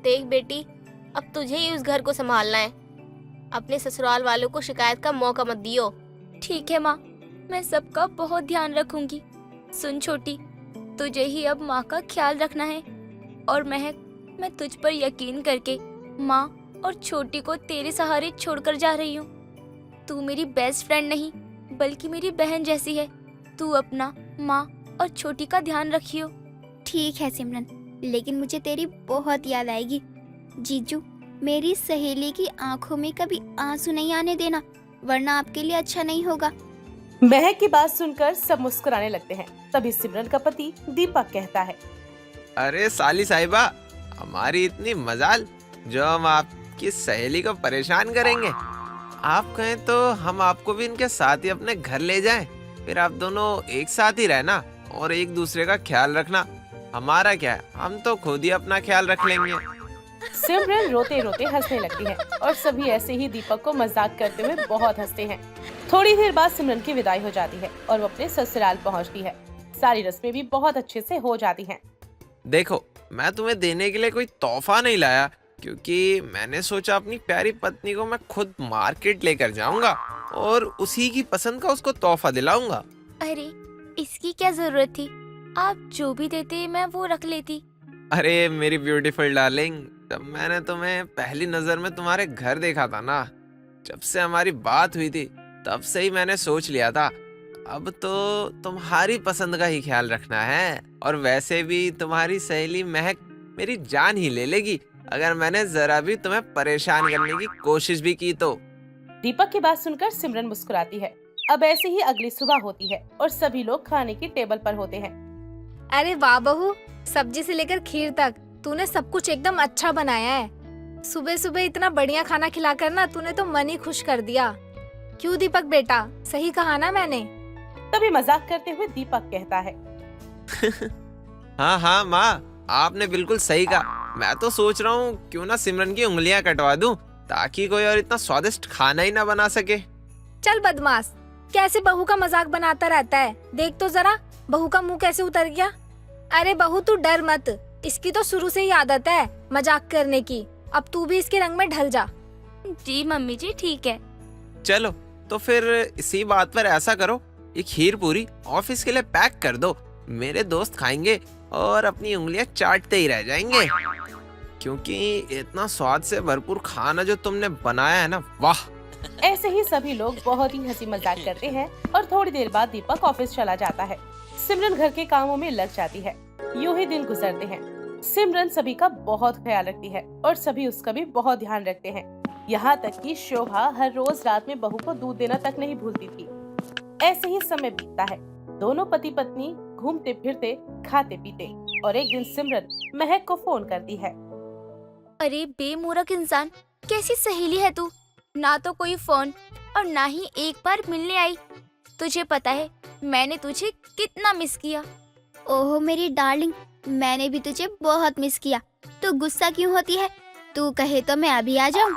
देख बेटी, अब तुझे ही उस घर को संभालना है। अपने ससुराल वालों को शिकायत का मौका मत दियो। ठीक है माँ, मैं सबका बहुत ध्यान रखूंगी। सुन छोटी, तुझे ही अब माँ का ख्याल रखना है। और महक, मैं तुझ पर यकीन करके माँ और छोटी को तेरे सहारे छोड़कर जा रही हूँ। तू मेरी बेस्ट फ्रेंड नहीं बल्कि मेरी बहन जैसी है। तू अपना माँ और छोटी का ध्यान रखियो। ठीक है सिमरन, लेकिन मुझे तेरी बहुत याद आएगी। जीजू, मेरी सहेली की आंखों में कभी आंसू नहीं आने देना, वरना आपके लिए अच्छा नहीं होगा। महक की बात सुनकर सब मुस्कुराने लगते हैं। तभी सिमरन का पति दीपक कहता है, अरे साली साहिबा, हमारी इतनी मजाल जो हम आपकी सहेली को परेशान करेंगे। आप कहें तो हम आपको भी इनके साथ ही अपने घर ले जाएं। फिर आप दोनों एक साथ ही रहना और एक दूसरे का ख्याल रखना। हमारा क्या है, हम तो खुद ही अपना ख्याल रख लेंगे। सिमरन रोते रोते हंसने लगती है और सभी ऐसे ही दीपक को मजाक करते हुए बहुत हंसते हैं। थोड़ी देर बाद सिमरन की विदाई हो जाती है और वो अपने ससुराल पहुंचती है। सारी रस्में भी बहुत अच्छे से हो जाती हैं। देखो, मैं तुम्हें देने के लिए कोई तोहफा नहीं लाया, क्योंकि मैंने सोचा अपनी प्यारी पत्नी को मैं खुद मार्केट लेकर जाऊंगा और उसी की पसंद का उसको तोहफा दिलाऊंगा। अरे इसकी क्या जरूरत थी? आप जो भी देते मैं वो रख लेती। अरे मेरी ब्यूटीफुल डार्लिंग, जब मैंने तुम्हें पहली नजर में तुम्हारे घर देखा था ना, जब से हमारी बात हुई थी, तब से ही मैंने सोच लिया था अब तो तुम्हारी पसंद का ही ख्याल रखना है। और वैसे भी तुम्हारी सहेली महक मेरी जान ही ले लेगी अगर मैंने जरा भी तुम्हें परेशान करने की कोशिश भी की तो। दीपक की बात सुनकर सिमरन मुस्कुराती है। अब ऐसे ही अगली सुबह होती है और सभी लोग खाने की टेबल पर होते हैं। अरे वाह बहू, सब्जी से लेकर खीर तक तूने सब कुछ एकदम अच्छा बनाया है। सुबह सुबह इतना बढ़िया खाना खिलाकर ना तूने तो मन ही खुश कर दिया। क्यों दीपक बेटा, सही कहा ना मैंने? तभी मजाक करते हुए दीपक कहता है, हाँ हाँ माँ, आपने बिल्कुल सही कहा। मैं तो सोच रहा हूँ क्यों ना सिमरन की उंगलियां कटवा दूं, ताकि कोई और इतना स्वादिष्ट खाना ही ना बना सके। चल बदमाश, कैसे बहू का मजाक बनाता रहता है। देख तो जरा बहू का मुंह कैसे उतर गया। अरे बहू तू डर मत, इसकी तो शुरू से ही आदत है मजाक करने की। अब तू भी इसके रंग में ढल जा। जी मम्मी जी, ठीक है। चलो तो फिर इसी बात पर ऐसा करो, ये खीर पूरी ऑफिस के लिए पैक कर दो। मेरे दोस्त खाएंगे और अपनी उंगलियां चाटते ही रह जाएंगे, क्योंकि इतना स्वाद से भरपूर खाना जो तुमने बनाया है ना, वाह। ऐसे ही सभी लोग बहुत ही हंसी मजाक करते हैं और थोड़ी देर बाद दीपक ऑफिस चला जाता है। सिमरन घर के कामों में लग जाती है। यूं ही दिन गुजरते हैं। सिमरन सभी का बहुत ख्याल रखती है और सभी उसका भी बहुत ध्यान रखते हैं। यहाँ तक कि शोभा हर रोज रात में बहू को दूध देना तक नहीं भूलती थी। ऐसे ही समय बीतता है। दोनों पति पत्नी घूमते फिरते, खाते पीते, और एक दिन सिमरन महक को फोन करती है। अरे बेमूरख इंसान, कैसी सहेली है तू? ना तो कोई फोन और ना ही एक बार मिलने आई। तुझे पता है मैंने तुझे कितना मिस किया। ओहो मेरी डार्लिंग, मैंने भी तुझे बहुत मिस किया। तू गुस्सा क्यों होती है? तू कहे तो मैं अभी आ जाऊं।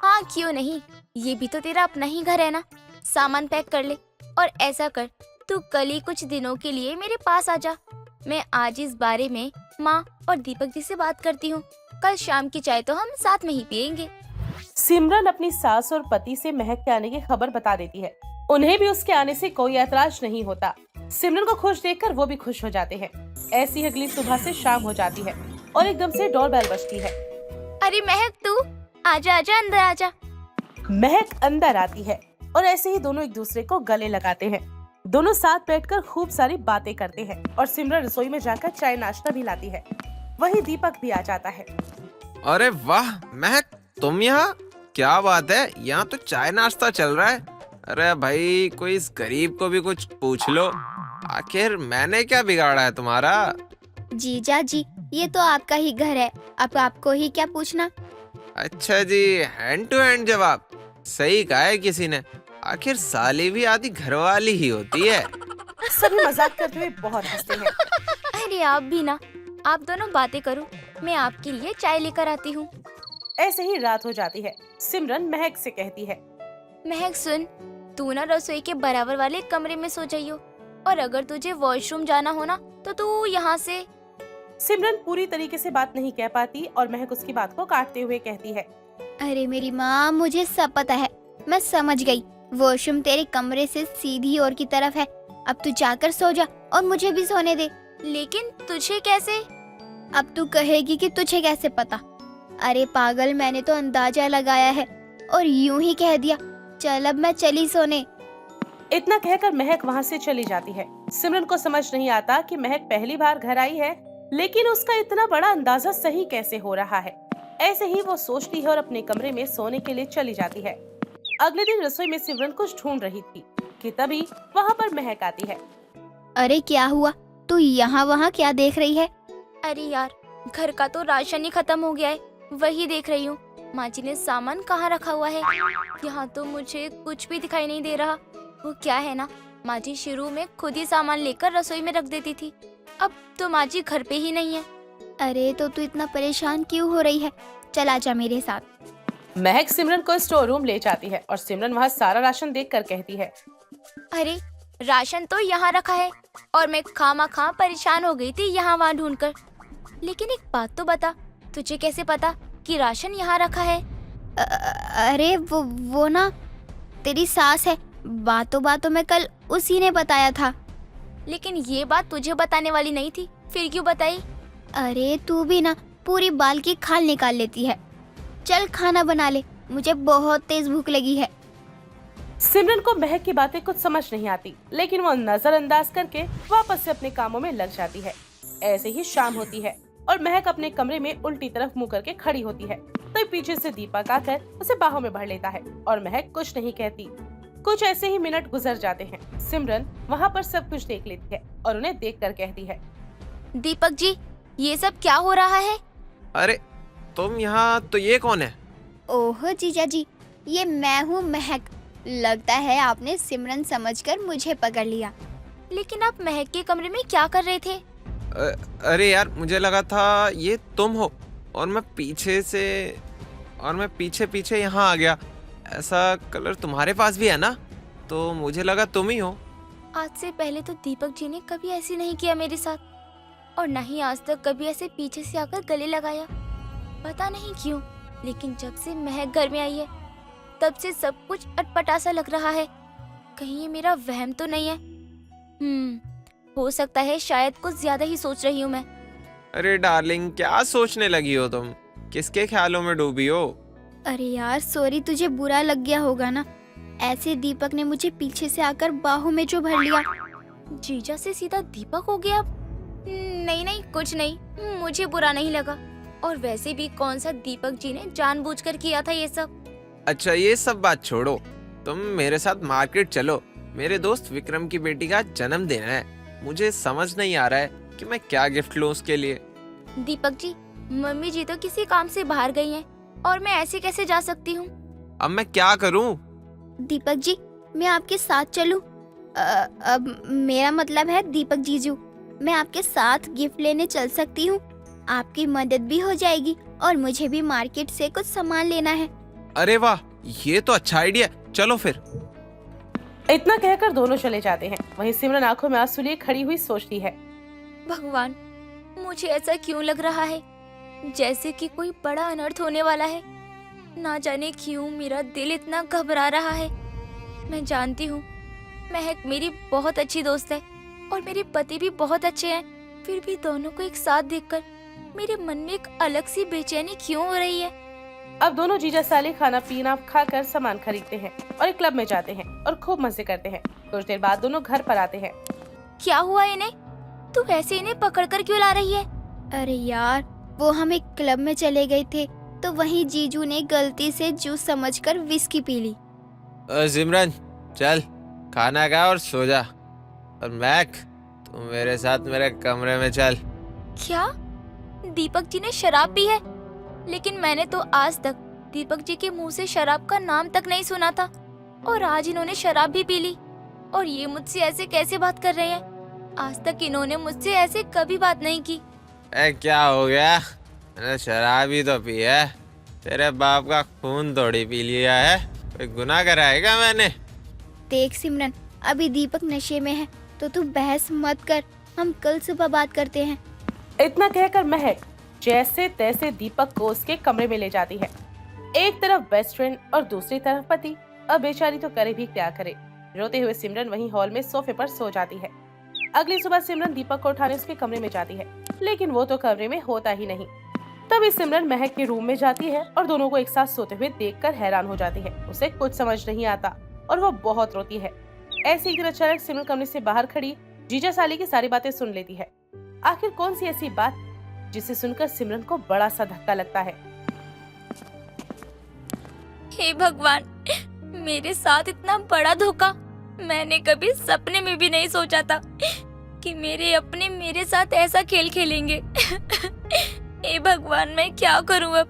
हाँ क्यों नहीं, ये भी तो तेरा अपना ही घर है ना। सामान पैक कर ले और ऐसा कर, तू कल ही कुछ दिनों के लिए मेरे पास आ जा। मैं आज इस बारे में माँ और दीपक जी से बात करती हूँ। कल शाम की चाय तो हम साथ में ही पियेंगे। सिमरन अपनी सास और पति से महक के आने की खबर बता देती है। उन्हें भी उसके आने से कोई ऐतराज नहीं होता। सिमरन को खुश देखकर वो भी खुश हो जाते हैं। ऐसी अगली सुबह से शाम हो जाती है और एकदम से डोरबेल बजती है। अरे महक, तू आजा आजा, अंदर आजा। महक अंदर आती है और ऐसे ही दोनों एक दूसरे को गले लगाते हैं। दोनों साथ बैठकर खूब सारी बातें करते हैं और सिमरन रसोई में जाकर चाय नाश्ता भी लाती है। वही दीपक भी आ जाता है। अरे वाह महक, तुम यहाँ? क्या बात है, यहाँ तो चाय नाश्ता चल रहा है। अरे भाई, कोई इस गरीब को भी कुछ पूछ लो। आखिर मैंने क्या बिगाड़ा है तुम्हारा? जीजा जी, ये तो आपका ही घर है, अब आपको ही क्या पूछना। अच्छा जी, हैंड टू हैंड जवाब। सही कहा है किसी ने। आखिर साली भी आधी घरवाली ही होती है। सभी मजाक करते हुए बहुत हंसते हैं। अरे आप भी ना, आप दोनों बातें करो, मैं आपके लिए चाय लेकर आती हूँ। ऐसे ही रात हो जाती है। सिमरन महक से कहती है, महक सुन, तू ना रसोई के बराबर वाले कमरे में सो जाइयो, और अगर तुझे वॉशरूम जाना हो ना तो तू यहाँ से। सिमरन पूरी तरीके से बात नहीं कह पाती और महक उसकी बात को काटते हुए कहती है। अरे मेरी माँ, मुझे सब पता है, मैं समझ गई। वॉशरूम तेरे कमरे से सीधी ओर की तरफ है। अब तू जाकर सो जा और मुझे भी सोने दे। लेकिन तुझे कैसे? अब तू कहेगी कि तुझे कैसे पता? अरे पागल, मैंने तो अंदाजा लगाया है और यूं ही कह दिया। चल अब मैं चली सोने। इतना कहकर महक वहाँ से चली जाती है। सिमरन को समझ नहीं आता कि महक पहली बार घर आई है, लेकिन उसका इतना बड़ा अंदाजा सही कैसे हो रहा है। ऐसे ही वो सोचती है और अपने कमरे में सोने के लिए चली जाती है। अगले दिन रसोई में सिमरन कुछ ढूंढ रही थी कि तभी वहाँ पर महक आती है। अरे क्या हुआ? तू यहाँ वहाँ क्या देख रही है? अरे यार, घर का तो राशन ही खत्म हो गया है, वही देख रही हूँ। माँ जी ने सामान कहाँ रखा हुआ है? यहाँ तो मुझे कुछ भी दिखाई नहीं दे रहा। वो क्या है ना, माँ जी शुरू में खुद ही सामान लेकर रसोई में रख देती थी, अब तो माँ जी घर पे ही नहीं है। अरे तो तू इतना परेशान क्यों हो रही है? चल आजा मेरे साथ। महक सिमरन को स्टोर रूम ले जाती है और सिमरन वहाँ सारा राशन देखकर कहती है। अरे राशन तो यहाँ रखा है और मैं खामा परेशान हो गई थी यहाँ वहाँ ढूंढकर। लेकिन एक बात तो बता, तुझे कैसे पता कि राशन यहाँ रखा है? अरे वो ना तेरी सास है। बातों बातों में कल उसी ने बताया था। लेकिन ये बात तुझे बताने वाली नहीं थी, फिर क्यों बताई? अरे तू भी ना पूरी बाल की खाल निकाल लेती है। चल खाना बना ले, मुझे बहुत तेज भूख लगी है। सिमरन को महक की बातें कुछ समझ नहीं आती, लेकिन वो नजरअंदाज करके वापस से अपने कामों में लग जाती है। ऐसे ही शाम होती है और महक अपने कमरे में उल्टी तरफ मुंह करके खड़ी होती है। तो पीछे से दीपक आकर उसे बाहों में भर लेता है और महक कुछ नहीं कहती। कुछ ऐसे ही मिनट गुजर जाते हैं। सिमरन वहाँ पर सब कुछ देख लेती है और उन्हें देखकर कहती है। दीपक जी, ये सब क्या हो रहा है? अरे तुम यहाँ, तो ये कौन है? ओह जीजा जी, ये मैं हूँ महक। लगता है आपने सिमरन समझकर मुझे पकड़ लिया। लेकिन आप महक के कमरे में क्या कर रहे थे? अरे यार, मुझे लगा था ये तुम हो और मैं पीछे पीछे यहाँ आ गया। ऐसा कलर तुम्हारे पास भी है ना, तो मुझे लगा तुम ही हो। आज से पहले तो दीपक जी ने कभी ऐसी नहीं किया मेरे साथ, और न ही आज तक कभी ऐसे पीछे से आकर गले लगाया। पता नहीं क्यों, लेकिन जब से महक घर में आई है तब से सब कुछ अटपटा सा लग रहा है। कहीं ये मेरा वहम तो नहीं है? हो सकता है शायद कुछ ज्यादा ही सोच रही हूँ मैं। अरे डार्लिंग, क्या सोचने लगी हो तुम? किसके ख्यालों में डूबी हो? अरे यार सॉरी, तुझे बुरा लग गया होगा ना। ऐसे दीपक ने मुझे पीछे से आकर बाहों में जो भर लिया। जीजा से सीधा दीपक हो गया अब? नहीं कुछ नहीं, मुझे बुरा नहीं लगा। और वैसे भी कौन सा दीपक जी ने जानबूझकर किया था ये सब। अच्छा ये सब बात छोड़ो, तुम मेरे साथ मार्केट चलो। मेरे दोस्त विक्रम की बेटी का जन्मदिन है। मुझे समझ नहीं आ रहा है कि मैं क्या गिफ्ट लूं उसके लिए। दीपक जी, मम्मी जी तो किसी काम से बाहर गई हैं और मैं ऐसे कैसे जा सकती हूँ? अब मैं क्या करूं? दीपक जी, मैं आपके साथ चलूं? अब मेरा मतलब है दीपक जीजू, मैं आपके साथ गिफ्ट लेने चल सकती हूँ। आपकी मदद भी हो जाएगी और मुझे भी मार्केट से कुछ सामान लेना है। अरे वाह, ये तो अच्छा आइडिया, चलो फिर। इतना कहकर दोनों चले जाते हैं। वहीं सिमरन आंखों में आंसू लिए खड़ी हुई सोचती है। भगवान, मुझे ऐसा क्यों लग रहा है जैसे कि कोई बड़ा अनर्थ होने वाला है। ना जाने क्यों मेरा दिल इतना घबरा रहा है। मैं जानती हूँ महक मेरी बहुत अच्छी दोस्त है और मेरे पति भी बहुत अच्छे हैं, फिर भी दोनों को एक साथ देखकर मेरे मन में एक अलग सी बेचैनी क्यों हो रही है। अब दोनों जीजा साले खाना पीना खाकर सामान खरीदते हैं और एक क्लब में जाते हैं और खूब मजे करते हैं। कुछ देर बाद दोनों घर पर आते हैं। क्या हुआ इन्हें? तू ऐसे इन्हें पकड़कर क्यों ला रही है? अरे यार, वो हम एक क्लब में चले गए थे तो वहीं जीजू ने गलती से जूस समझकर विस्की पी ली। सिमरन चल, खाना खा और सो जा। और मैक, तुम मेरे साथ मेरे कमरे में चल। क्या दीपक जी ने शराब पी है? लेकिन मैंने तो आज तक दीपक जी के मुंह से शराब का नाम तक नहीं सुना था, और आज इन्होंने शराब भी पी ली। और ये मुझसे ऐसे कैसे बात कर रहे हैं? आज तक इन्होंने मुझसे ऐसे कभी बात नहीं की। क्या हो गया? मैंने शराब ही तो पी है, तेरे बाप का खून थोड़ी पी लिया है। कोई गुनाह कराएगा मैंने? देख सिमरन, अभी दीपक नशे में है तो तू बहस मत कर, हम कल सुबह बात करते हैं। इतना कहकर महक जैसे तैसे दीपक को उसके कमरे में ले जाती है। एक तरफ बेस्ट फ्रेंड और दूसरी तरफ पति। अब बेचारी तो करे भी क्या करे। रोते हुए सिमरन वहीं हॉल में सोफे पर सो जाती है। अगली सुबह सिमरन दीपक को उठाने उसके कमरे में जाती है, लेकिन वो तो कमरे में होता ही नहीं। तभी सिमरन महक के रूम में जाती है और दोनों को एक साथ सोते हुए देखकर हैरान हो जाती है। उसे कुछ समझ नहीं आता और वो बहुत रोती है। ऐसे ही अचानक सिमरन कमरे से बाहर खड़ी जीजा साली की सारी बातें सुन लेती है। आखिर कौन सी ऐसी बात जिसे सुनकर सिमरन को बड़ा सा धक्का लगता है। हे भगवान, मेरे साथ इतना बड़ा धोखा मैंने कभी सपने में भी नहीं सोचा था कि मेरे अपने मेरे साथ ऐसा खेल खेलेंगे। हे भगवान, मैं क्या करूं अब?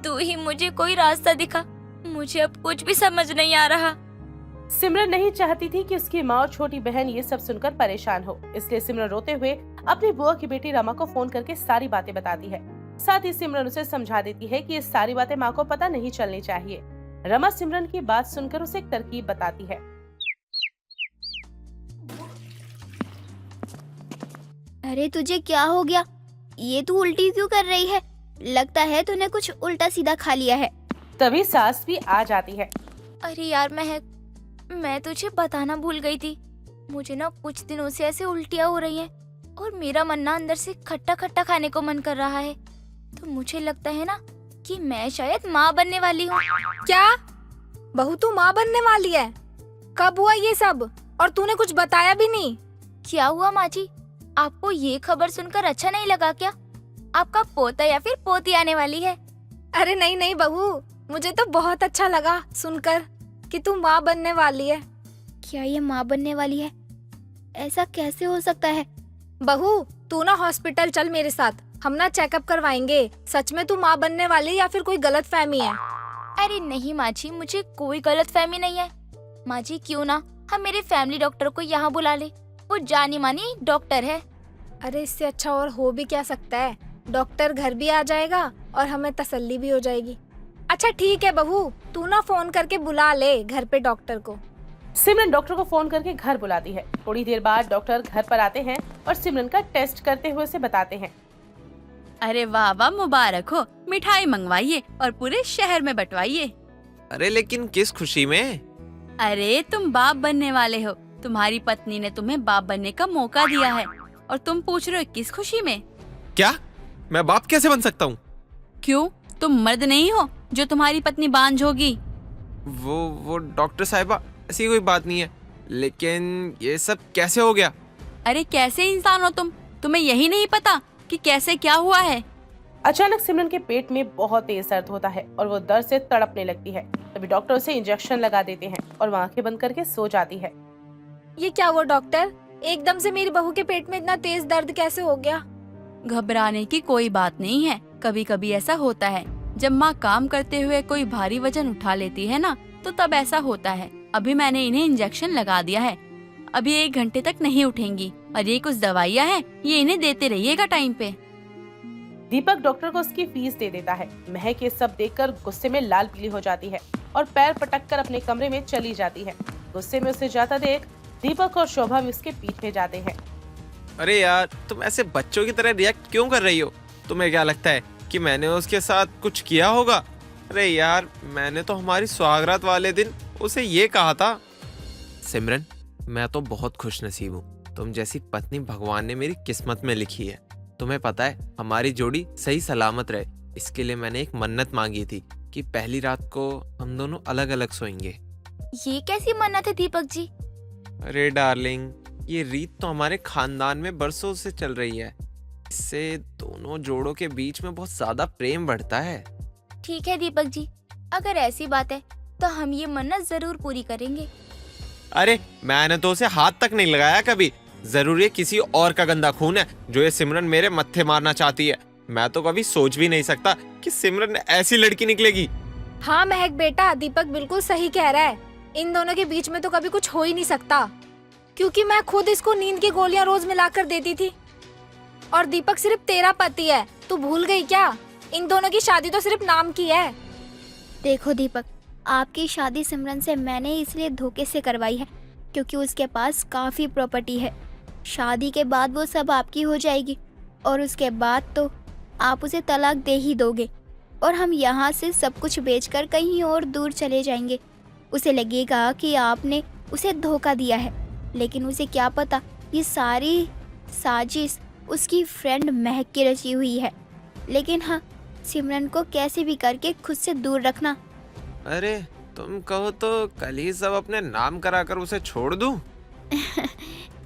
तू ही मुझे कोई रास्ता दिखा। मुझे अब कुछ भी समझ नहीं आ रहा। सिमरन नहीं चाहती थी कि उसकी माँ और छोटी बहन ये सब सुनकर परेशान हो, इसलिए सिमरन रोते हुए अपनी बुआ की बेटी रमा को फोन करके सारी बातें बताती है। साथ ही सिमरन उसे समझा देती है कि ये सारी बातें माँ को पता नहीं चलनी चाहिए। रमा सिमरन की बात सुनकर उसे एक तरकीब बताती है। अरे तुझे क्या हो गया? ये तू उल्टी क्यों कर रही है? लगता है तूने कुछ उल्टा सीधा खा लिया है। तभी सास भी आ जाती है। अरे यार महक, मैं तुझे बताना भूल गई थी। मुझे ना कुछ दिनों से ऐसे उल्टियाँ हो रही हैं और मेरा मन ना अंदर से खट्टा खट्टा खाने को मन कर रहा है। तो मुझे लगता है ना कि मैं शायद माँ बनने वाली हूँ। क्या बहू तू माँ बनने वाली है? कब हुआ ये सब? और तूने कुछ बताया भी नहीं। क्या हुआ माँ जी? आपको ये खबर सुनकर अच्छा नहीं लगा क्या? आपका पोता या फिर पोती आने वाली है? अरे नहीं नहीं बहू, मुझे तो बहुत अच्छा लगा सुनकर कि तू माँ बनने वाली है। क्या ये माँ बनने वाली है? ऐसा कैसे हो सकता है? बहू तू ना हॉस्पिटल चल मेरे साथ, हम ना चेकअप करवाएंगे। सच में तू माँ बनने वाली है या फिर कोई गलत फहमी है? अरे नहीं माँ जी, मुझे कोई गलत फहमी नहीं है। माँ जी क्यों ना हम मेरे फैमिली डॉक्टर को यहाँ बुला ले, वो जानी मानी डॉक्टर है। अरे इससे अच्छा और हो भी क्या सकता है? डॉक्टर घर भी आ जाएगा और हमें तसल्ली भी हो जाएगी। अच्छा ठीक है बहू, तू ना फोन करके बुला ले घर पे डॉक्टर को। सिमरन डॉक्टर को फोन करके घर बुलाती है। थोड़ी देर बाद डॉक्टर घर पर आते हैं और सिमरन का टेस्ट करते हुए उसे बताते हैं। अरे वाह वाह, मुबारक हो। मिठाई मंगवाइए और पूरे शहर में बंटवाइए। अरे लेकिन किस खुशी में? अरे तुम बाप बनने वाले हो। तुम्हारी पत्नी ने तुम्हें बाप बनने का मौका दिया है और तुम पूछ रहे हो किस खुशी में? क्या मैं बाप कैसे बन सकता हूँ? क्यों, तुम मर्द नहीं हो जो तुम्हारी पत्नी बांझ होगी? वो डॉक्टर साहिबा, ऐसी कोई बात नहीं है। लेकिन ये सब कैसे हो गया? अरे कैसे इंसान हो तुम? तुम्हें यही नहीं पता कि कैसे क्या हुआ है? अचानक सिमरन के पेट में बहुत तेज दर्द होता है और वो दर्द से तड़पने लगती है। तभी डॉक्टर उसे इंजेक्शन लगा देते हैं और वो आंखें बंद करके सो जाती है। ये क्या हुआ डॉक्टर? एकदम से मेरी बहू के पेट में इतना तेज दर्द कैसे हो गया? घबराने की कोई बात नहीं है। कभी कभी ऐसा होता है, जब माँ काम करते हुए कोई भारी वजन उठा लेती है ना, तो तब ऐसा होता है। अभी मैंने इन्हें इंजेक्शन लगा दिया है। अभी 1 घंटे तक नहीं उठेंगी और ये कुछ दवाइयाँ हैं, ये इन्हें देते रहिएगा टाइम पे। दीपक डॉक्टर को उसकी फीस दे देता है। महक ये सब देखकर गुस्से में लाल पीली हो जाती है और पैर पटक कर अपने कमरे में चली जाती है। गुस्से में उसे जाता देख दीपक और शोभा भी उसके पीछे जाते हैं। अरे यार, तुम ऐसे बच्चों की तरह रिएक्ट क्यों कर रही हो? तुम्हें क्या लगता है कि मैंने उसके साथ कुछ किया होगा? अरे यार, मैंने तो हमारी सुहागरात वाले दिन उसे ये कहा था। सिमरन, मैं तो बहुत खुश नसीब हूँ। तुम जैसी पत्नी भगवान ने मेरी किस्मत में लिखी है। तुम्हें पता है, हमारी जोड़ी सही सलामत रहे, इसके लिए मैंने एक मन्नत मांगी थी कि पहली रात को हम दोनों अलग अलग सोएंगे। ये कैसी मन्नत है दीपक जी? अरे डार्लिंग, ये रीत तो हमारे खानदान में बरसों से चल रही है। इससे दोनों जोड़ों के बीच में बहुत ज्यादा प्रेम बढ़ता है। ठीक है दीपक जी, अगर ऐसी बात है तो हम ये मन्नत जरूर पूरी करेंगे। अरे मैंने तो उसे हाथ तक नहीं लगाया कभी। जरूर ये किसी और का गंदा खून है जो ये सिमरन मेरे मत्थे मारना चाहती है। मैं तो कभी सोच भी नहीं सकता कि सिमरन ऐसी लड़की निकलेगी। हाँ महक बेटा, दीपक बिल्कुल सही कह रहा है। इन दोनों के बीच में तो कभी कुछ हो ही नहीं सकता, क्योंकि मैं खुद इसको नींद की गोलियां रोज मिलाकर देती थी। और दीपक सिर्फ तेरा पति है, तू भूल गई क्या? इन दोनों की शादी तो सिर्फ नाम की है। देखो दीपक, आपकी शादी सिमरन से मैंने इसलिए धोखे से करवाई है क्योंकि उसके पास काफ़ी प्रॉपर्टी है। शादी के बाद वो सब आपकी हो जाएगी और उसके बाद तो आप उसे तलाक दे ही दोगे और हम यहाँ से सब कुछ बेचकर कहीं और दूर चले जाएंगे। उसे लगेगा कि आपने उसे धोखा दिया है, लेकिन उसे क्या पता ये सारी साजिश उसकी फ्रेंड महक की रची हुई है। लेकिन हाँ, सिमरन को कैसे भी करके खुद से दूर रखना। अरे तुम कहो तो कल ही सब अपने नाम कराकर उसे छोड़ दूं?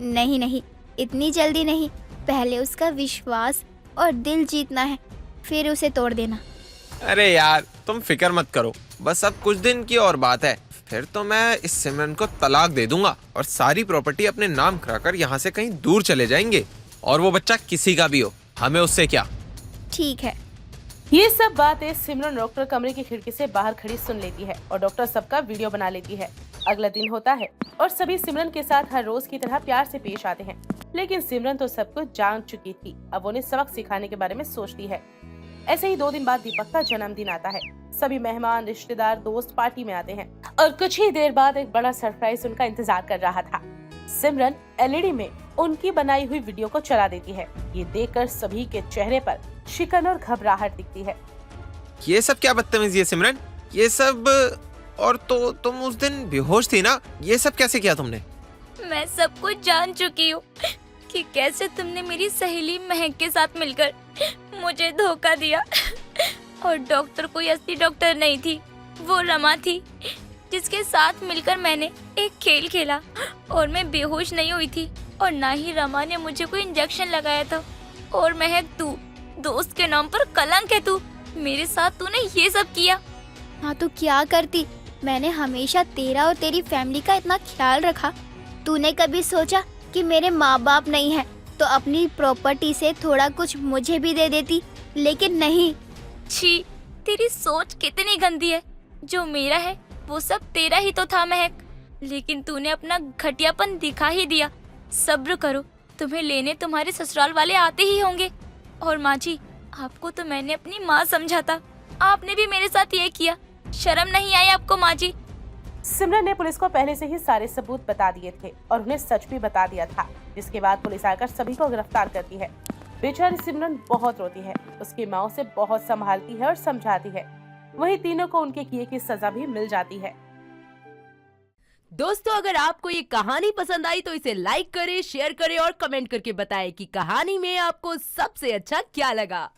नहीं नहीं, इतनी जल्दी नहीं। पहले उसका विश्वास और दिल जीतना है, फिर उसे तोड़ देना। अरे यार तुम फिक्र मत करो, बस अब कुछ दिन की और बात है, फिर तो मैं इस सिमरन को तलाक दे दूंगा और सारी प्रॉपर्टी अपने नाम कराकर यहाँ से कहीं दूर चले जाएंगे। और वो बच्चा किसी का भी हो, हमें उससे क्या। ठीक है। ये सब बातें सिमरन डॉक्टर कमरे की खिड़की से बाहर खड़ी सुन लेती है और डॉक्टर सबका वीडियो बना लेती है। अगला दिन होता है और सभी सिमरन के साथ हर रोज की तरह प्यार से पेश आते हैं, लेकिन सिमरन तो सब कुछ जान चुकी थी। अब उन्हें सबक सिखाने के बारे में सोचती है। ऐसे ही 2 दिन बाद दीपक का जन्मदिन आता है। सभी मेहमान, रिश्तेदार, दोस्त पार्टी में आते हैं और कुछ ही देर बाद एक बड़ा सरप्राइज उनका इंतजार कर रहा था। सिमरन एलईडी में उनकी बनाई हुई वीडियो को चला देती है। ये देखकर सभी के चेहरे पर शिकन और घबराहट दिखती है। ये सब क्या बदतमीजी है सिमरन, ये सब। और तो तुम उस दिन बेहोश थी ना, ये सब कैसे किया तुमने? मैं सब कुछ जान चुकी हूँ कि कैसे तुमने मेरी सहेली महक के साथ मिलकर मुझे धोखा दिया। और डॉक्टर कोई असली डॉक्टर नहीं थी, वो रमा थी, जिसके साथ मिलकर मैंने एक खेल खेला और मैं बेहोश नहीं हुई थी। और ना ही रमा ने मुझे कोई इंजेक्शन लगाया था। और महक, तू दोस्त के नाम पर कलंक है। तू मेरे साथ तूने ये सब किया। हाँ तो क्या करती, मैंने हमेशा तेरा और तेरी फैमिली का इतना ख्याल रखा। तूने कभी सोचा कि मेरे माँ बाप नहीं है तो अपनी प्रॉपर्टी से थोड़ा कुछ मुझे भी दे देती, लेकिन नहीं। छी, तेरी सोच कितनी गंदी है। जो मेरा है वो सब तेरा ही तो था महक, लेकिन तूने अपना घटियापन दिखा ही दिया। सब्र करो, तुम्हें लेने तुम्हारे ससुराल वाले आते ही होंगे। और माँ जी, आपको तो मैंने अपनी माँ समझा था, आपने भी मेरे साथ ये किया। शर्म नहीं आई आपको माँ जी? सिमरन ने पुलिस को पहले से ही सारे सबूत बता दिए थे और उन्हें सच भी बता दिया था, जिसके बाद पुलिस आकर सभी को गिरफ्तार करती है। बेचारी सिमरन बहुत रोती है, उसकी माँ उसे बहुत संभालती है और समझाती है। वहीं तीनों को उनके किए की सजा भी मिल जाती है। दोस्तों, अगर आपको ये कहानी पसंद आई तो इसे लाइक करें, शेयर करें और कमेंट करके बताएं कि कहानी में आपको सबसे अच्छा क्या लगा।